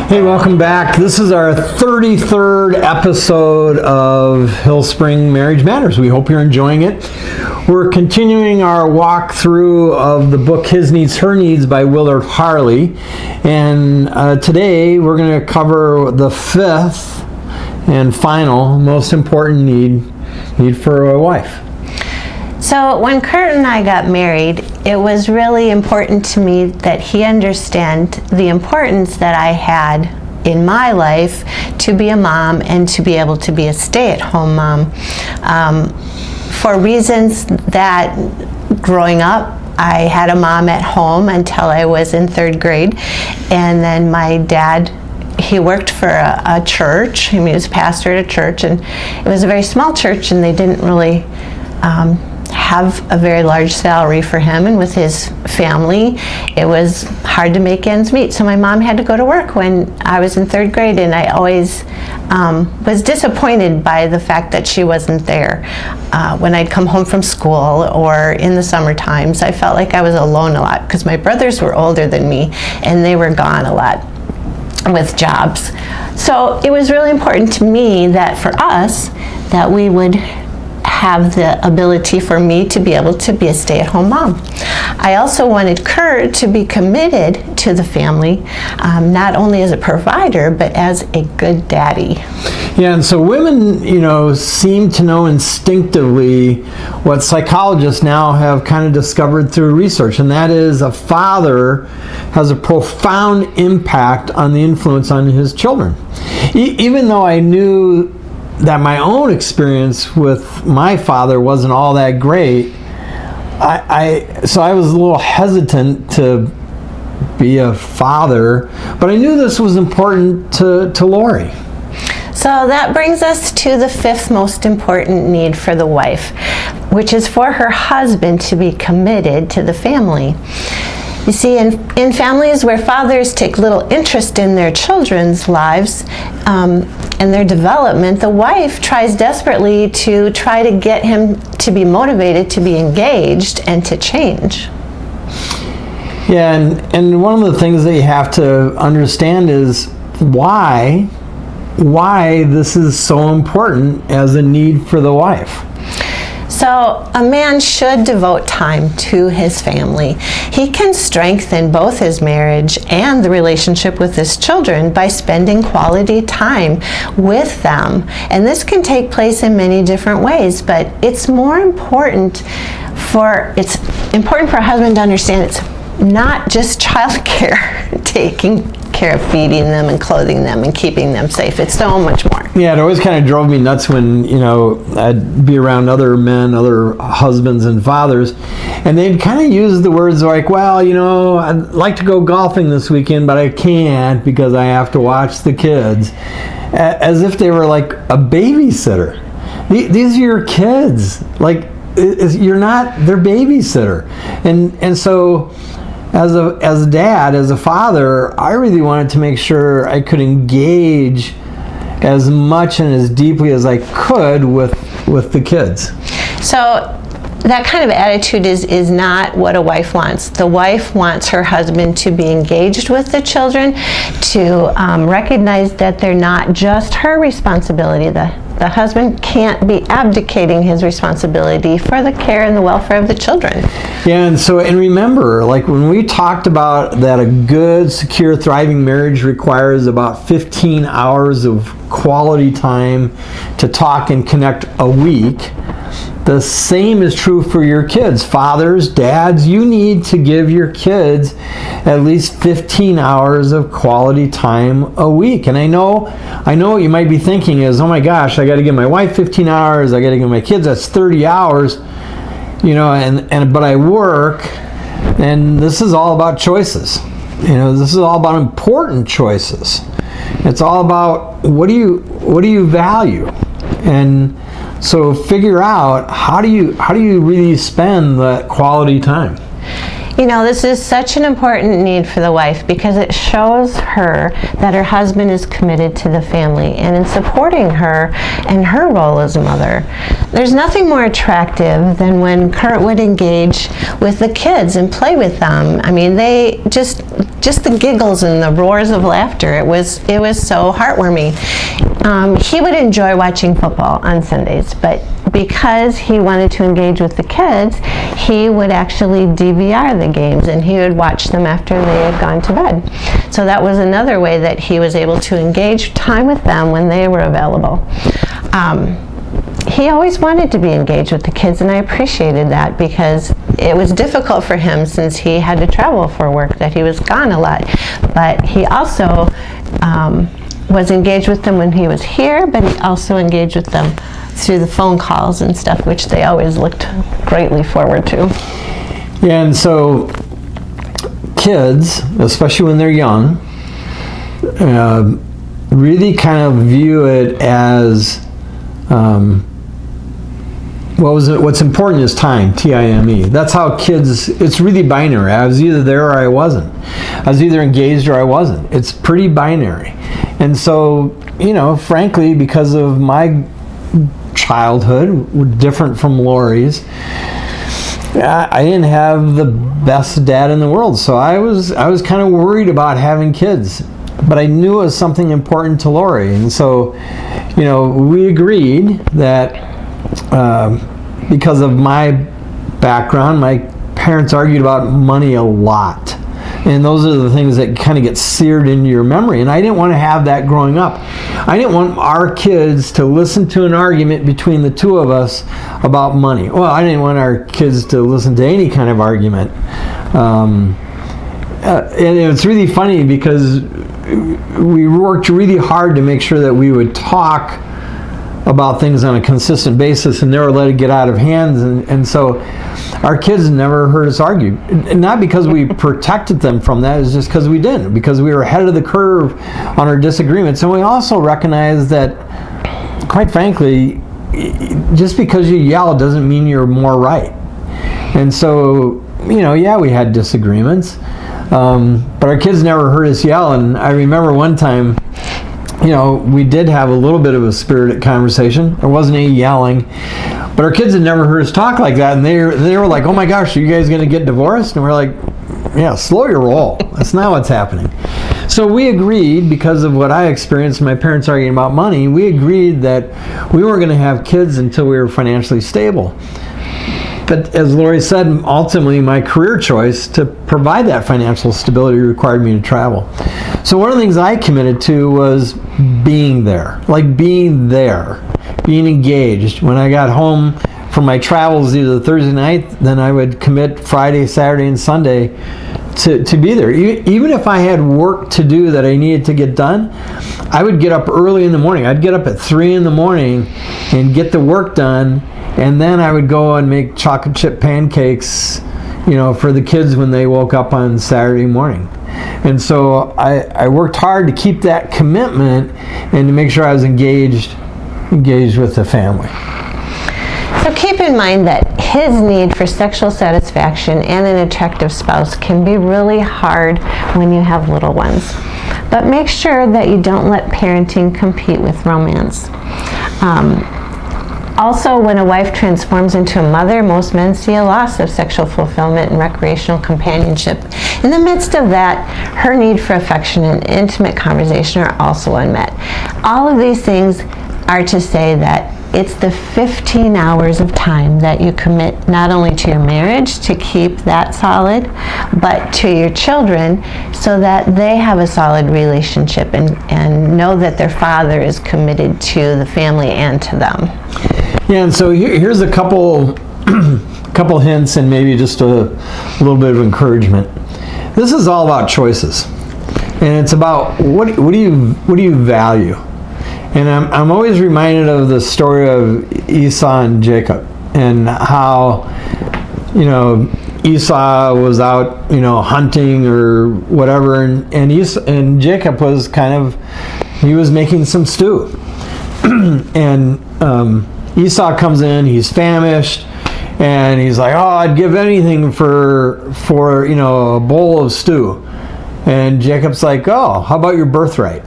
Hey, welcome back. This is our 33rd episode of Hill Spring Marriage Matters. We hope you're enjoying it. We're continuing our walkthrough of the book His Needs, Her Needs by Willard Harley. And today we're going to cover the fifth and final, most important need for a wife. So when Kurt and I got married, it was really important to me that he understand the importance that I had in my life to be a mom and to be able to be a stay-at-home mom. For reasons that growing up, I had a mom at home until I was in third grade, and then my dad, he worked for a church. I mean, he was a pastor at a church, and it was a very small church, and they didn't really have a very large salary for him, and with his family it was hard to make ends meet. So my mom had to go to work when I was in third grade, and I always was disappointed by the fact that she wasn't there. When I'd come home from school or in the summer times, I felt like I was alone a lot because my brothers were older than me and they were gone a lot with jobs. So it was really important to me that for us that we would have the ability for me to be able to be a stay-at-home mom. I also wanted Kurt to be committed to the family, not only as a provider, but as a good daddy. Yeah, and so women, seem to know instinctively what psychologists now have kind of discovered through research, and that is a father has a profound impact on the influence on his children. Even though I knew that my own experience with my father wasn't all that great, so I was a little hesitant to be a father, but I knew this was important to Lori. So that brings us to the fifth most important need for the wife, which is for her husband to be committed to the family. You see, in families where fathers take little interest in their children's lives and their development, the wife tries desperately to try to get him to be motivated, to be engaged, and to change. Yeah, and one of the things that you have to understand is why this is so important as a need for the wife. So a man should devote time to his family. He can strengthen both his marriage and the relationship with his children by spending quality time with them. And this can take place in many different ways, but it's important for a husband to understand it's not just child care, taking care of feeding them and clothing them and keeping them safe. It's so much more. Yeah, it always kind of drove me nuts when, I'd be around other men, other husbands and fathers, and they'd kind of use the words like, well, I'd like to go golfing this weekend, but I can't because I have to watch the kids, as if they were like a babysitter. These are your kids. Like, you're not their babysitter. And so as a dad, as a father, I really wanted to make sure I could engage as much and as deeply as I could with the kids. So that kind of attitude is not what a wife wants. The wife wants her husband to be engaged with the children, to recognize that they're not just her responsibility. The husband can't be abdicating his responsibility for the care and the welfare of the children. Yeah, and remember, like when we talked about that a good, secure, thriving marriage requires about 15 hours of quality time to talk and connect a week, the same is true for your kids. Fathers, dads, you need to give your kids at least 15 hours of quality time a week. And I know what you might be thinking is, oh my gosh, I got to give my wife 15 hours, I got to give my kids, that's 30 hours, but I work, and this is all about choices. This is all about important choices. It's all about what do you value? And so figure out how do you really spend that quality time. You know, this is such an important need for the wife because it shows her that her husband is committed to the family and in supporting her and her role as a mother. There's nothing more attractive than when Kurt would engage with the kids and play with them. I mean, they just the giggles and the roars of laughter. It was so heartwarming. He would enjoy watching football on Sundays, but because he wanted to engage with the kids, he would actually DVR the games and he would watch them after they had gone to bed. So that was another way that he was able to engage time with them when they were available. He always wanted to be engaged with the kids, and I appreciated that because it was difficult for him since he had to travel for work, that he was gone a lot. But he also was engaged with them when he was here, but he also engaged with them through the phone calls and stuff, which they always looked greatly forward to. Yeah, and so kids, especially when they're young, really kind of view it as what's important is time, T-I-M-E. That's how kids, it's really binary. I was either there or I wasn't. I was either engaged or I wasn't. It's pretty binary. And so, you know, frankly, because of my childhood, different from Lori's, I didn't have the best dad in the world. So I was kind of worried about having kids. But I knew it was something important to Lori. And so, you know, we agreed that because of my background, my parents argued about money a lot. And those are the things that kind of get seared into your memory. And I didn't want to have that growing up. I didn't want our kids to listen to an argument between the two of us about money. Well, I didn't want our kids to listen to any kind of argument. And it's really funny because we worked really hard to make sure that we would talk about things on a consistent basis and never let it get out of hands. And so our kids never heard us argue. Not because we protected them from that, it's just because we didn't. Because we were ahead of the curve on our disagreements. And we also recognized that, quite frankly, just because you yell doesn't mean you're more right. And so, you know, yeah, we had disagreements. But our kids never heard us yell. And I remember one time, you know, we did have a little bit of a spirited conversation. There wasn't any yelling, but our kids had never heard us talk like that, and they were like, "Oh my gosh, are you guys going to get divorced?" And we're like, "Yeah, slow your roll. That's not what's happening." So we agreed, because of what I experienced, my parents arguing about money. We agreed that we weren't going to have kids until we were financially stable. But as Lori said, ultimately my career choice to provide that financial stability required me to travel. So one of the things I committed to was being there, being engaged. When I got home from my travels either Thursday night, then I would commit Friday, Saturday, and Sunday to be there. Even if I had work to do that I needed to get done, I would get up early in the morning. I'd get up at 3 in the morning and get the work done. And then I would go and make chocolate chip pancakes, you know, for the kids when they woke up on Saturday morning. And so I worked hard to keep that commitment and to make sure I was engaged with the family. So keep in mind that his need for sexual satisfaction and an attractive spouse can be really hard when you have little ones. But make sure that you don't let parenting compete with romance. Also, when a wife transforms into a mother, most men see a loss of sexual fulfillment and recreational companionship. In the midst of that, her need for affection and intimate conversation are also unmet. All of these things are to say that it's the 15 hours of time that you commit not only to your marriage to keep that solid, but to your children so that they have a solid relationship and know that their father is committed to the family and to them. Yeah, and so here's a couple hints and maybe just a little bit of encouragement. This is all about choices, and it's about what do you value. And I'm always reminded of the story of Esau and Jacob, and how, you know, Esau was out, you know, hunting or whatever, and Jacob was he was making some stew, and Esau comes in, he's famished, And he's like, oh, I'd give anything for a bowl of stew. And Jacob's like, oh, how about your birthright?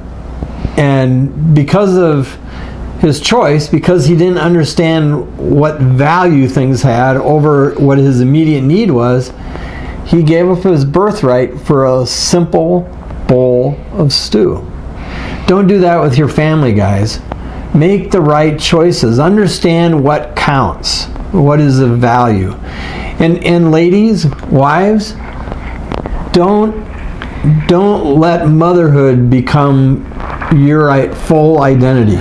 And because of his choice, because he didn't understand what value things had over what his immediate need was, he gave up his birthright for a simple bowl of stew. Don't do that with your family, guys. Make the right choices. Understand what counts. What is of value. And ladies, wives, don't let motherhood become your full identity.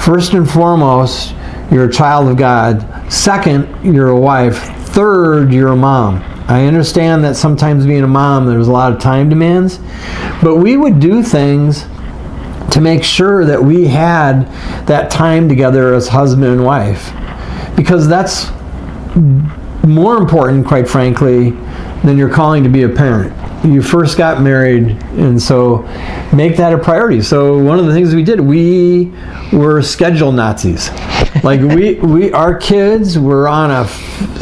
First and foremost, you're a child of God. Second, you're a wife. Third, you're a mom. I understand that sometimes being a mom, there's a lot of time demands, but we would do things to make sure that we had that time together as husband and wife, because that's more important, quite frankly, than your calling to be a parent. You first got married, and so make that a priority. So one of the things we did, we were schedule Nazis. Like our kids were on a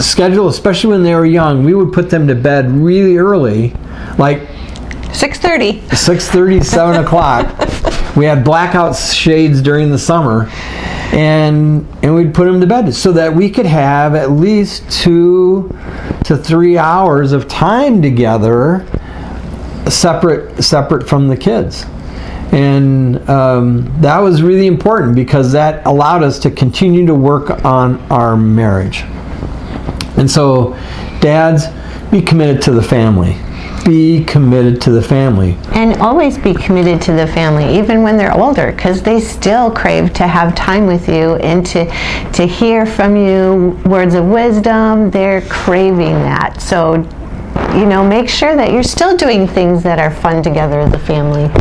schedule, especially when they were young. We would put them to bed really early, like 6:30, 7 o'clock. We had blackout shades during the summer, and we'd put them to bed so that we could have at least 2 to 3 hours of time together, separate from the kids. And that was really important because that allowed us to continue to work on our marriage. And so, dads, be committed to the family. Be committed to the family. And always be committed to the family, even when they're older, because they still crave to have time with you and to hear from you words of wisdom. They're craving that. So, make sure that you're still doing things that are fun together as a family.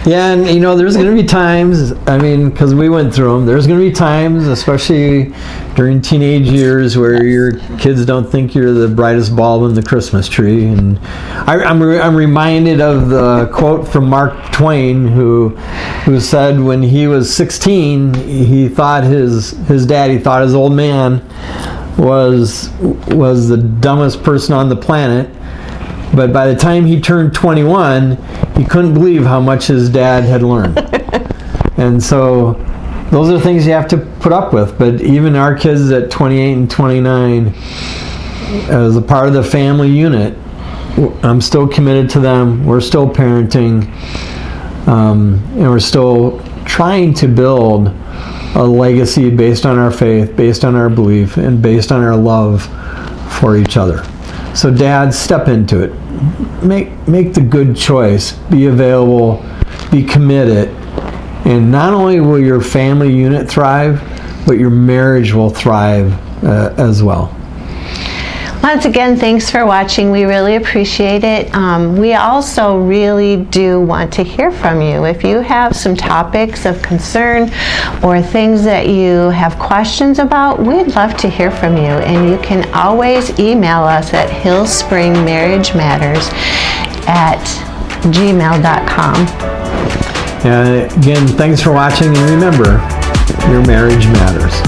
Yeah, and there's going to be times, because we went through them, there's going to be times, especially during teenage years, where your kids don't think you're the brightest bulb in the Christmas tree. And I'm reminded of the quote from Mark Twain, who said when he was 16, he thought his old man was the dumbest person on the planet. But by the time he turned 21, he couldn't believe how much his dad had learned. And so those are things you have to put up with. But even our kids at 28 and 29, as a part of the family unit, I'm still committed to them. We're still parenting. And we're still trying to build a legacy based on our faith, based on our belief, and based on our love for each other. So dads, step into it. Make the good choice. Be available. Be committed. And not only will your family unit thrive, but your marriage will thrive as well. Once again, thanks for watching. We really appreciate it. We also really do want to hear from you. If you have some topics of concern or things that you have questions about, we'd love to hear from you. And you can always email us at hillspringmarriagemmatters@gmail.com. And again, thanks for watching, and remember, your marriage matters.